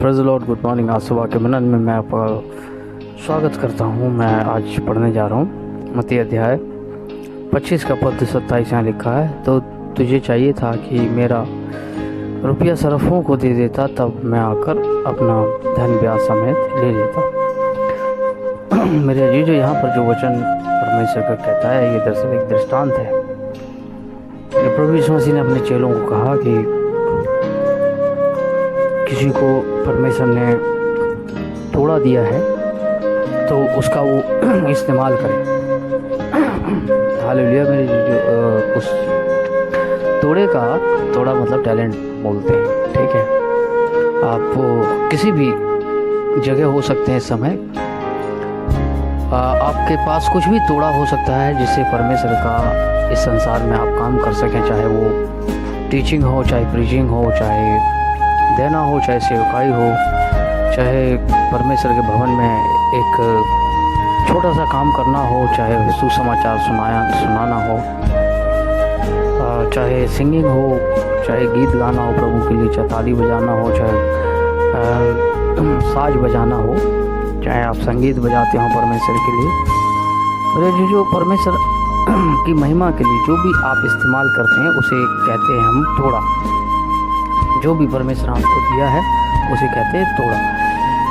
Praise the Lord. Good morning. आज सुबह के मिनट में मैं आपका स्वागत करता हूँ। मैं आज पढ़ने जा रहा हूँ मत्ती अध्याय 25 का पद 27 यहाँ लिखा है, तो तुझे चाहिए था कि मेरा रुपया सरफों को दे देता, तब मैं आकर अपना धन ब्याज समेत ले लेता। मेरे अजीजों, यहाँ पर जो वचन परमेश्वर का कहता है, ये दरअसल एक दृष्टांत है। ये प्रभु यीशु मसीह ने अपने चेलों को कहा कि किसी को परमेश्वर ने तोड़ा दिया है तो उसका वो इस्तेमाल करे। हालेलुया। मेरे जो उस तोड़ा मतलब टैलेंट बोलते हैं, ठीक है। आप किसी भी जगह हो सकते हैं इस समय, आपके पास कुछ भी तोड़ा हो सकता है जिससे परमेश्वर का इस संसार में आप काम कर सकें, चाहे वो टीचिंग हो, चाहे प्रीचिंग हो, चाहे देना हो, चाहे सेवकाई हो, चाहे परमेश्वर के भवन में एक छोटा सा काम करना हो, चाहे सुसमाचार सुनाना हो, चाहे सिंगिंग हो, चाहे गीत गाना हो प्रभु के लिए, चाहे ताली बजाना हो, चाहे साज बजाना हो, चाहे आप संगीत बजाते हो परमेश्वर के लिए। मेरे जो परमेश्वर की महिमा के लिए जो भी आप इस्तेमाल करते हैं उसे कहते हैं हम तोड़ा। जो भी परमेश्वर आपको दिया है उसे कहते हैं तोड़ा।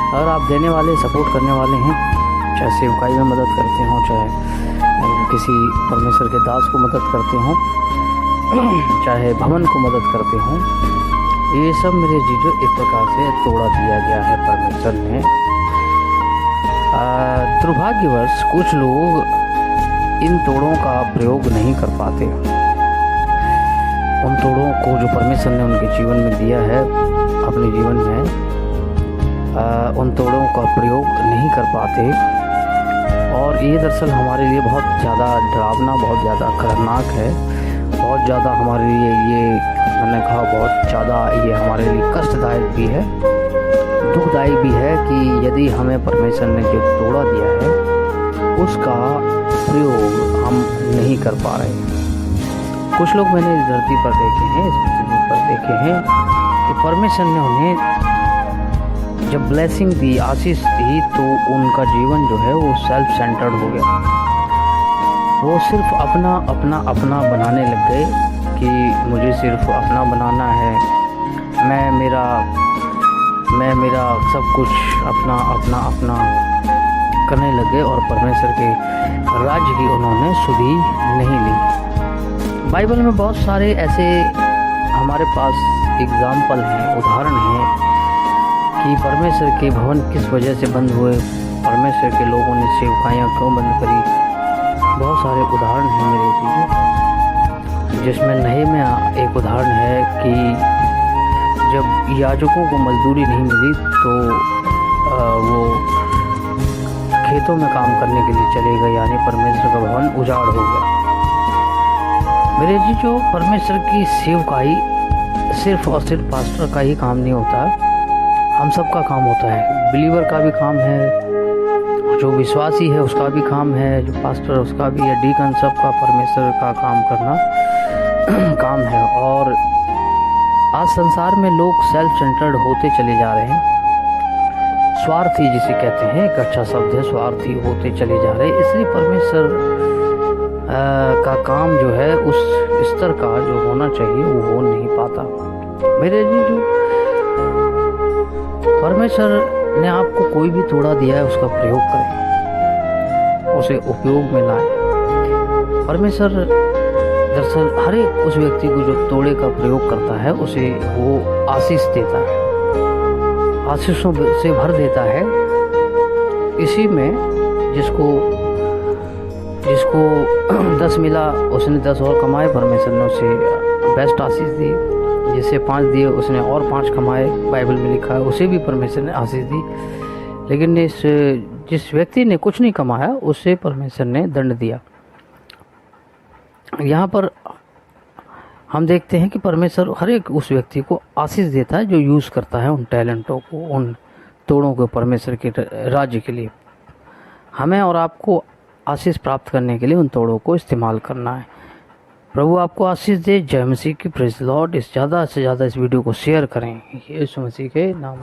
अगर आप देने वाले, सपोर्ट करने वाले हैं, चाहे सेवकाई में मदद करते हों, चाहे किसी परमेश्वर के दास को मदद करते हों, चाहे भवन को मदद करते हों, ये सब मेरे जीजो एक प्रकार से तोड़ा दिया गया है परमेश्वर ने। दुर्भाग्यवश कुछ लोग इन तोड़ों का प्रयोग नहीं कर पाते। उन तोड़ों को जो परमेश्वर ने उनके जीवन में दिया है, अपने जीवन में उन तोड़ों का प्रयोग नहीं कर पाते। और ये दरअसल हमारे लिए बहुत ज़्यादा डरावना, बहुत ज़्यादा खतरनाक है, बहुत ज़्यादा हमारे लिए ये, मैंने कहा बहुत ज़्यादा ये हमारे लिए कष्टदायक भी है, दुखदायक भी है कि यदि हमें परमेश्वर ने जो तोड़ा दिया है उसका प्रयोग हम नहीं कर पा रहे हैं। कुछ लोग मैंने इस धरती पर देखे हैं, इस पृथ्वी पर देखे हैं कि परमेश्वर ने उन्हें जब ब्लेसिंग दी, आशीष दी, तो उनका जीवन जो है वो सेल्फ सेंटर्ड हो गया। वो सिर्फ अपना बनाने लग गए कि मुझे सिर्फ अपना बनाना है, मैं मेरा सब कुछ अपना करने लग गए और परमेश्वर के राज्य की उन्होंने सुधि नहीं ली। बाइबल में बहुत सारे ऐसे हमारे पास एग्जाम्पल हैं, उदाहरण हैं कि परमेश्वर के भवन किस वजह से बंद हुए, परमेश्वर के लोगों ने सेवकाइयाँ क्यों बंद करी। बहुत सारे उदाहरण हैं मेरे जीवन, जिसमें नहम्याह एक उदाहरण है कि जब याजकों को मजदूरी नहीं मिली तो वो खेतों में काम करने के लिए चले गए, यानी परमेश्वर का भवन उजाड़ हो गया। मेरे जी, जो परमेश्वर की सेवकाई सिर्फ और सिर्फ पास्टर का ही काम नहीं होता, हम सब का काम होता है। बिलीवर का भी काम है, जो विश्वासी है उसका भी काम है, जो पास्टर उसका भी है, डीकन, सबका परमेश्वर का काम करना काम है। और आज संसार में लोग सेल्फ सेंटर्ड होते चले जा रहे हैं, स्वार्थी जिसे कहते हैं, एक अच्छा शब्द है, स्वार्थी होते चले जा रहे हैं। इसलिए परमेश्वर का काम जो है उस स्तर का जो होना चाहिए वो हो नहीं पाता। मेरे जी, जो परमेश्वर ने आपको कोई भी तोड़ा दिया है उसका प्रयोग करें, उसे उपयोग में लाएं। परमेश्वर दरअसल हर एक उस व्यक्ति को जो तोड़े का प्रयोग करता है उसे वो आशीष देता है, आशीषों से भर देता है। इसी में जिसको 10 मिला उसने 10 और कमाए, परमेश्वर ने उसे बेस्ट आशीष दी। जिसे 5 दिए उसने और 5 कमाए, बाइबल में लिखा है, उसे भी परमेश्वर ने आशीष दी। लेकिन जिस व्यक्ति ने कुछ नहीं कमाया उसे परमेश्वर ने दंड दिया। यहाँ पर हम देखते हैं कि परमेश्वर हर एक उस व्यक्ति को आशीष देता है जो यूज़ करता है उन टैलेंटों को, उन तोड़ों को परमेश्वर के राज्य के लिए। हमें और आपको आशीष प्राप्त करने के लिए उन तोड़ों को इस्तेमाल करना है। प्रभु आपको आशीष दे। जय मसीह की। Praise the Lord. ज़्यादा से ज़्यादा इस वीडियो को शेयर करें यीशु मसीह के नाम।